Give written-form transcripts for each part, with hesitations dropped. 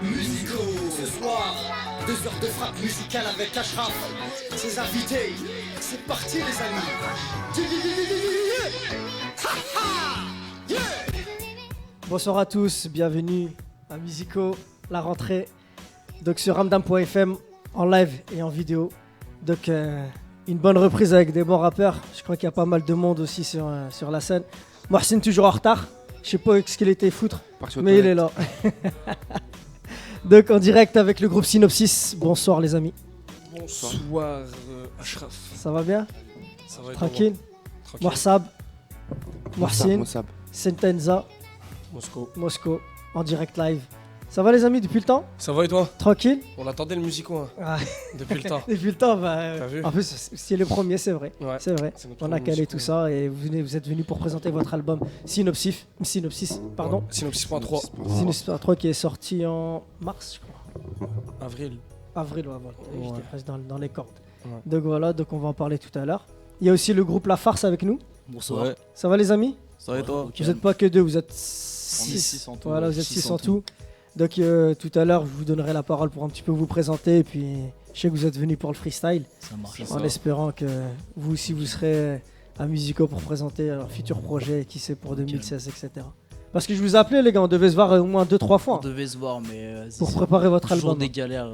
Musico, ce soir, 2 heures de frappe musicale avec Ashraf, ses invités, c'est parti les amis. Bonsoir à tous, bienvenue à Musico, la rentrée, donc sur Ramdam.fm en live et en vidéo. Donc une bonne reprise avec des bons rappeurs, je crois qu'il y a pas mal de monde aussi sur la scène. Mohsin toujours en retard, je sais pas ce qu'il était foutre, mais il est là. Donc en direct avec le groupe Synopsis, bonsoir les amis. Bonsoir Ashraf. Ça va bien? Ça va Tranquille? Mohsab, Mohsin, Sentenza, Mosco, en direct live. Ça va les amis depuis le temps? Ça va et toi? Tranquille? On attendait le musico hein, Ah. depuis le temps. Depuis le temps, bah, T'as vu? en plus c'est le premier, c'est vrai. Ouais, c'est vrai. On a calé tout ça et vous êtes venu pour présenter votre album Synopsis, pardon. Ouais, Synopsis.3. Synopsis 3 qui est sorti en mars, je crois. Avril. Avril, ouais, voilà. Ouais. J'étais presque dans les cordes. Ouais. Donc voilà, donc on va en parler tout à l'heure. Il y a aussi le groupe La Farce avec nous. Bonsoir. Ouais. Ça va les amis? Ça va et toi? Vous n'êtes pas que deux, vous êtes On est 6 en tout. Voilà, vous êtes 6 en tout. Donc tout à l'heure, je vous donnerai la parole pour un petit peu vous présenter. Et puis, je sais que vous êtes venus pour le freestyle. Ça marche. En espérant que vous aussi, vous serez à Musico pour présenter un futur projet, qui sait, pour 2016, etc. Parce que je vous ai appelé, les gars, on devait se voir au moins 2-3 fois. On devait se voir, mais pour préparer votre toujours album. des galères.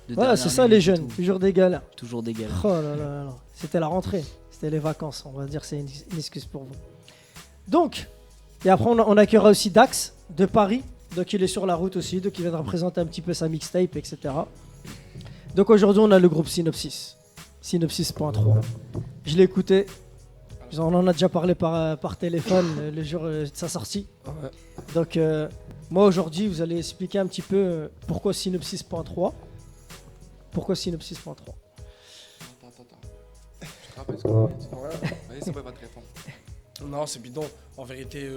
Voilà, c'est ça les jeunes, toujours des galères. Toujours des galères. Oh là là là. C'était la rentrée, c'était les vacances. On va dire que c'est une excuse pour vous. Donc, et après, on accueillera aussi Dax de Paris. Donc il est sur la route aussi, donc il viendra présenter un petit peu sa mixtape, etc. Donc aujourd'hui on a le groupe Synopsis, Synopsis.3. Je l'ai écouté, on en a déjà parlé par téléphone le jour de sa sortie. Ouais. Donc moi aujourd'hui vous allez expliquer un petit peu pourquoi Synopsis.3. Pourquoi Synopsis.3. Attends. Tu te rappelles ce qu'on a dit? Vas-y, c'est pas te répondre. Non, c'est bidon. En vérité,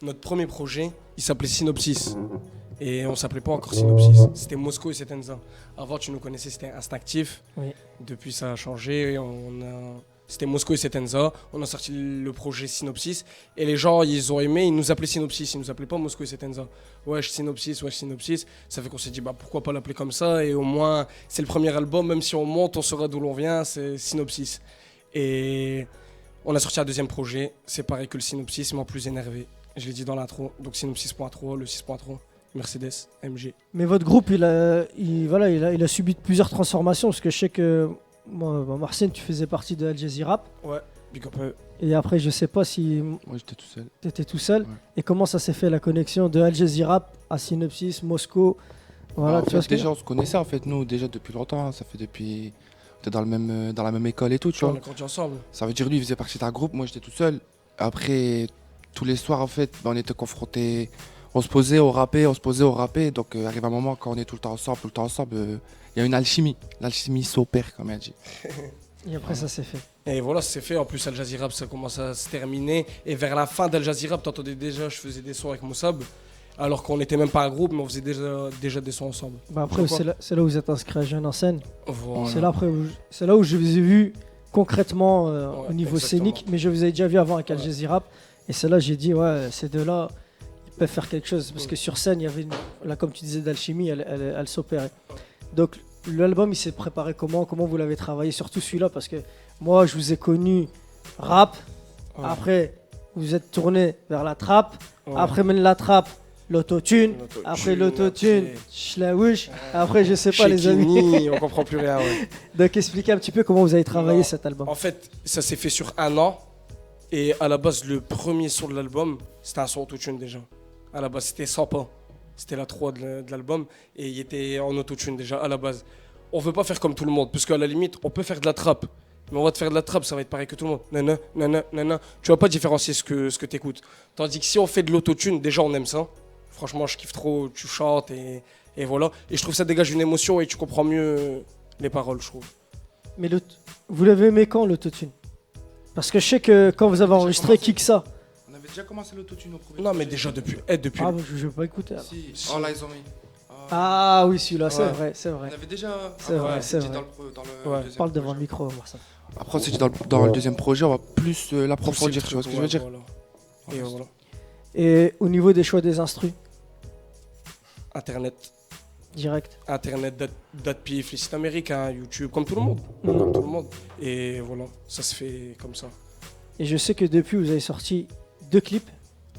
notre premier projet, il s'appelait Synopsis. Et on s'appelait pas encore Synopsis. C'était Mosco et Sentenza. Avant, tu nous connaissais, c'était Instinctif. Oui. Depuis, ça a changé. C'était Mosco et Sentenza. On a sorti le projet Synopsis. Et les gens, ils ont aimé. Ils nous appelaient Synopsis. Ils nous appelaient pas Mosco et Sentenza. Wesh Synopsis, wesh Synopsis. Ça fait qu'on s'est dit, bah pourquoi pas l'appeler comme ça. Et au moins, c'est le premier album. Même si on monte, on saura d'où l'on vient. C'est Synopsis. Et on a sorti un deuxième projet. C'est pareil que le Synopsis, mais en plus énervé. Je l'ai dit dans l'intro. Donc Synopsis.3, le 6.3. Mercedes, MG. Mais votre groupe il a subi plusieurs transformations parce que je sais que Mohsin, tu faisais partie de Al Jazeera Rap. Ouais, big up à eux. Et après, je sais pas si Moi, j'étais tout seul. tu étais tout seul. Ouais. Et comment ça s'est fait la connexion de Al Jazeera Rap à Synopsis, Mosco. Voilà, En tu fait, vois ce que déjà, on se connaissait en fait, nous, déjà depuis longtemps. Hein. Ça fait depuis. On était dans la même école et tout, tu On vois. a grandi ensemble. Ça veut dire, lui, il faisait partie d'un groupe, moi, j'étais tout seul. Après, tous les soirs, en fait, on était confrontés. On se posait, on rappait. Donc, arrive un moment, quand on est tout le temps ensemble, il y a une alchimie. L'alchimie s'opère, comme elle dit. Et après, ça s'est fait. Et voilà, ça s'est fait. En plus, Al Jazeera Rap, ça commence à se terminer. Et vers la fin d'Al Jazeera Rap, t'entendais déjà, je faisais des sons avec Moussab. Alors qu'on n'était même pas un groupe, mais on faisait déjà des sons ensemble. Bah après, c'est là où vous êtes inscrit à Jeune en scène. Voilà. C'est là où je vous ai vu concrètement au niveau exactement. scénique. Mais je vous ai déjà vu avant avec Al Jazeera Rap. Et c'est là que j'ai dit, ouais, ces deux-là, ils peuvent faire quelque chose. Parce que sur scène, il y avait, là, comme tu disais, d'alchimie, elle s'opérait. Donc, l'album, il s'est préparé comment vous l'avez travaillé? Surtout celui-là, parce que moi, je vous ai connu rap. Ouais. Après, vous êtes tourné vers la trap. Ouais. Après, même la trap, l'autotune. L'autotune, Après, l'autotune, après- schlaouche. Après, je sais pas, les amis. Shekini, on comprend plus rien, ouais. Donc, expliquez un petit peu comment vous avez travaillé Non. cet album. En fait, ça s'est fait sur un an. Et à la base, le premier son de l'album, c'était un son autotune déjà. À la base, c'était 100 pas. C'était la 3 de l'album. Et il était en autotune déjà à la base. On veut pas faire comme tout le monde. Parce qu'à la limite, on peut faire de la trappe. Mais on va te faire de la trappe, ça va être pareil que tout le monde. Nana. Tu vas pas différencier ce que t'écoutes. Tandis que si on fait de l'autotune, déjà on aime ça. Franchement, je kiffe trop. Tu chantes et voilà. Et je trouve que ça dégage une émotion et tu comprends mieux les paroles, je trouve. Mais vous l'avez aimé quand, l'autotune? Parce que je sais que quand vous avez enregistré Kick ça. On avait déjà commencé l'autotune au premier. Non, mais déjà depuis. Ah, je vais pas écouter. Alors. Si. Oh là, ils ont mis. Oh Ah oui, celui-là, c'est Ouais. vrai, c'est vrai. On avait déjà. C'est vrai, ouais, c'est c'était vrai. dans le Ouais. deuxième Parle devant projet. le micro, voir ça. Après, on s'est dit dans le deuxième projet, on va plus l'approfondir, tu vois ce que je veux dire? Voilà. Et voilà. Et au niveau des choix des instrus, Internet. direct. Internet, DatPiff, les sites américains, YouTube, comme tout le monde. Mhm. Comme tout le monde. Et voilà, ça se fait comme ça. Et je sais que depuis, vous avez sorti 2 clips.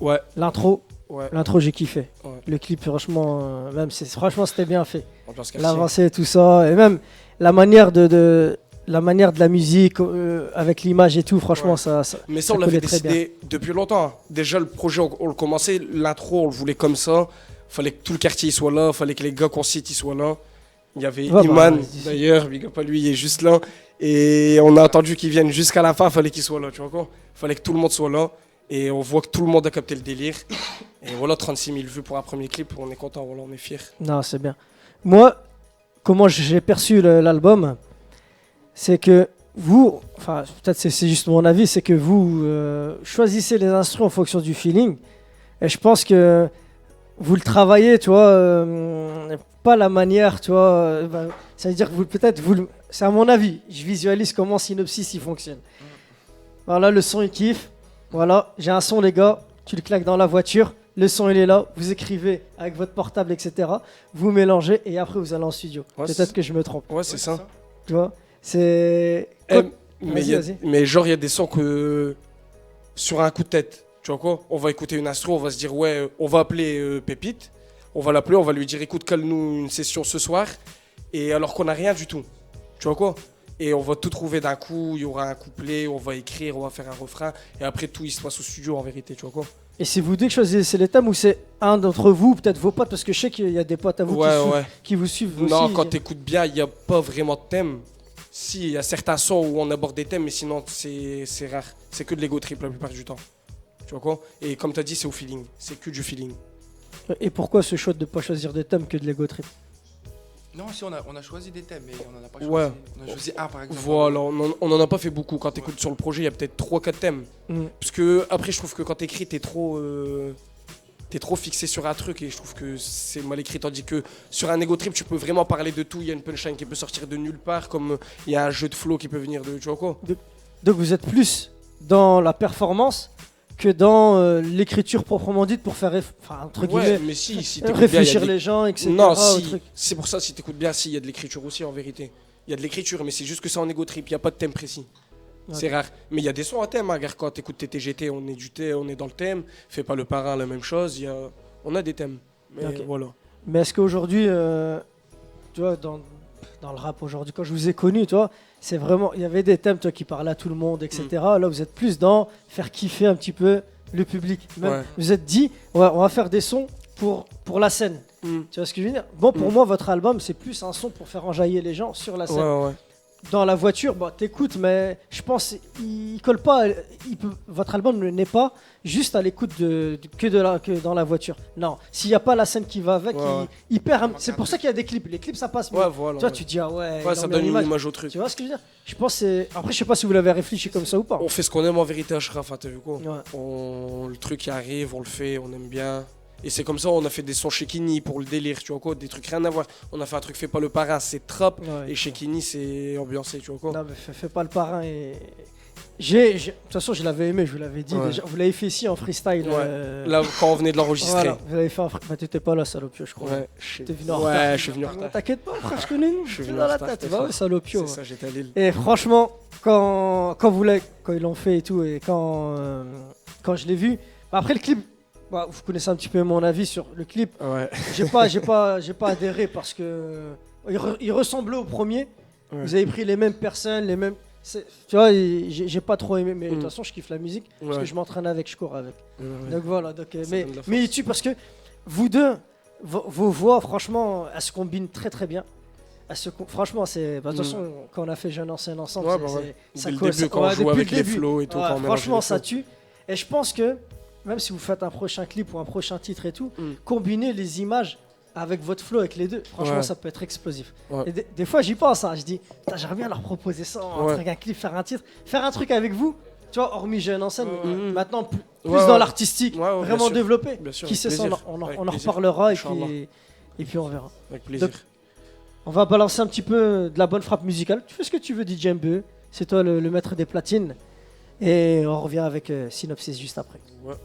Ouais, L'intro, ouais. j'ai kiffé. Ouais. Le clip, franchement, franchement, c'était bien fait. Ambiance quartier. L'avancée, tout ça, et même la manière de la musique avec l'image et tout, franchement, Ouais. ça Mais ça, ça on l'avait collait très décidé depuis longtemps. Hein. Déjà, le projet, on le commençait, l'intro, on le voulait comme ça. Fallait que tout le quartier y soit là, fallait que les gars qu'on cite y soient là. Il y avait Ouais, Iman, bah, d'ailleurs, big up à lui, il est juste là. Et on a attendu qu'il vienne jusqu'à la fin, fallait qu'il soit là, tu vois quoi. Fallait que tout le monde soit là. Et on voit que tout le monde a capté le délire. Et voilà, 36 000 vues pour un premier clip, on est content, voilà, on est fiers. Non, c'est bien. Moi, comment j'ai perçu l'album, c'est que vous, enfin, peut-être c'est juste mon avis, c'est que vous choisissez les instruments en fonction du feeling. Et je pense que vous le travaillez, tu vois, pas la manière, tu vois. Ça veut dire que c'est à mon avis, je visualise comment Synopsis il fonctionne. Voilà, le son il kiffe. Voilà, j'ai un son, les gars, tu le claques dans la voiture. Le son il est là, vous écrivez avec votre portable, etc. Vous mélangez et après vous allez en studio. Ouais, Peut-être c'est- que je me trompe. Ouais, c'est ça. Tu vois, c'est. Eh, Vas-y, vas-y. mais genre, il y a des sons que sur un coup de tête, tu vois quoi, on va écouter une astro, on va se dire, ouais, on va appeler Pépite, on va l'appeler, on va lui dire, écoute, cale-nous une session ce soir, et alors qu'on n'a rien du tout, tu vois quoi. Et on va tout trouver d'un coup, il y aura un couplet, on va écrire, on va faire un refrain, et après tout, il se passe au studio en vérité, tu vois quoi. Et c'est vous deux qui choisissez les thèmes ou c'est un d'entre vous, peut-être vos potes, parce que je sais qu'il y a des potes à vous Ouais. qui vous suivent aussi. Non, quand t'écoutes bien, il n'y a pas vraiment de thème. Si, il y a certains sons où on aborde des thèmes, mais sinon, c'est rare. C'est que de l'ego trip la plupart du temps. Tu vois quoi. Et comme t'as dit, c'est au feeling. C'est que du feeling. Et pourquoi ce choix de ne pas choisir des thèmes que de l'ego trip? Non, si on a choisi des thèmes, mais on n'en a pas choisi. Ouais. On a choisi un par exemple. Voilà, on en a pas fait beaucoup. Quand t'écoutes sur le projet, il y a peut-être 3-4 thèmes. Mm. Parce que, après, je trouve que quand t'écris, t'es trop fixé sur un truc et je trouve que c'est mal écrit. Tandis que sur un ego trip, tu peux vraiment parler de tout. Il y a une punchline qui peut sortir de nulle part, comme il y a un jeu de flow qui peut venir de. Tu vois quoi. Donc vous êtes plus dans la performance que dans l'écriture proprement dite pour faire, enfin, entre Ouais, guillemets, mais si t'écoutes bien, il y a réfléchir de les gens, etc. Non, au si, truc. c'est pour ça, si t'écoutes bien, si, il y a de l'écriture aussi en vérité. Il y a de l'écriture, mais c'est juste que c'est en ego trip, il n'y a pas de thème précis. Ok. C'est rare. Mais il y a des sons à thème, hein. Regarde, quand t'écoutes TTGT, on est dans le thème. Fais pas le parrain, la même chose. On a des thèmes. Mais Ok. voilà. Mais est-ce qu'aujourd'hui, tu vois, dans le rap aujourd'hui, quand je vous ai connu, tu vois, c'est vraiment, il y avait des thèmes, toi, qui parlaient à tout le monde, etc. Là, vous êtes plus dans faire kiffer un petit peu le public. Même, Ouais. vous êtes dit, on va faire des sons pour la scène. Mm. Tu vois ce que je veux dire? Bon, pour Mm. moi, votre album, c'est plus un son pour faire enjailler les gens sur la scène. Ouais. Dans la voiture, bah, t'écoutes, mais je pense il colle pas. Votre album n'est pas juste à l'écoute que dans la voiture. Non, s'il n'y a pas la scène qui va avec, Ouais. il perd. C'est pour ça qu'il y a des clips. Les clips, ça passe mieux. Ouais, voilà. Tu vois, ouais. tu te dis ah ouais. Ouais, il ça en met donne une l'image. image au truc. Tu vois ce que je veux dire? Je pense que c'est. Après, je sais pas si vous l'avez réfléchi comme ça ou pas. On fait ce qu'on aime en vérité, Ashraf, hein, t'as vu quoi. Ouais. Le truc qui arrive, on le fait, on aime bien. Et c'est comme ça, on a fait des sons chez Kini pour le délire, tu vois quoi, des trucs rien à voir. On a fait un truc fait pas le parrain, c'est trap. Ouais. Et chez Kini, c'est ambiancé, tu vois quoi. Non, mais fais pas le parrain. Et de toute façon, je l'avais aimé, je vous l'avais dit Ouais. déjà. Vous l'avez fait ici en freestyle. Ouais. Là, quand on venait de l'enregistrer. Voilà, vous l'avez fait en freestyle. Bah, t'étais pas là, salopio, je crois. Ouais, T'es venu en retard. ouais, je suis venu en Non, retard. T'inquiète pas, frère, je connais nous. Je suis T'es venu dans en la retard, tête. c'était Va, fort. ouais, salopio. C'est ça, j'étais à Lille. Et franchement, quand ils l'ont fait et tout, et quand je l'ai vu, après le clip, bah, vous connaissez un petit peu mon avis sur le clip. Ouais. J'ai pas adhéré parce que il ressemblait au premier. Ouais. Vous avez pris les mêmes personnes, les mêmes. Tu vois, j'ai pas trop aimé, mais de toute façon, je kiffe la musique parce que Ouais. je m'entraîne avec, je cours avec. Ouais. Donc voilà. Donc, Ça mais donne de la mais force. il tue parce que vous deux, vos voix, franchement, elles se combinent très très bien. Franchement, c'est. Bah, de toute façon, quand on a fait Jeune Ancien ensemble, Ouais, c'est- bah ouais. ça Dès le colle, début, ça- quand on ouais, joue depuis avec le les début. flows et tout, Ouais, quand on mélange franchement, les ça flows. tue. Et je pense que même si vous faites un prochain clip ou un prochain titre et tout, Mm. combiner les images avec votre flow, avec les deux, franchement, Ouais. ça peut être explosif. Ouais. Et des fois, j'y pense, hein, je dis, putain, j'aimerais bien leur proposer ça, Ouais. un clip, faire un titre, faire un truc avec vous. Tu vois, hormis Jeune en scène, Ouais, ouais. maintenant plus Ouais, dans ouais. l'artistique, Ouais, ouais, bien vraiment sûr. développé. Bien sûr, Qui avec sait ça, plaisir. on Avec en plaisir. reparlera. Inch'Allah. Et puis on verra. Avec plaisir. Donc, on va balancer un petit peu de la bonne frappe musicale. Tu fais ce que tu veux, DJ MBE. C'est toi le maître des platines. Et on revient avec Synopsis juste après. Ouais.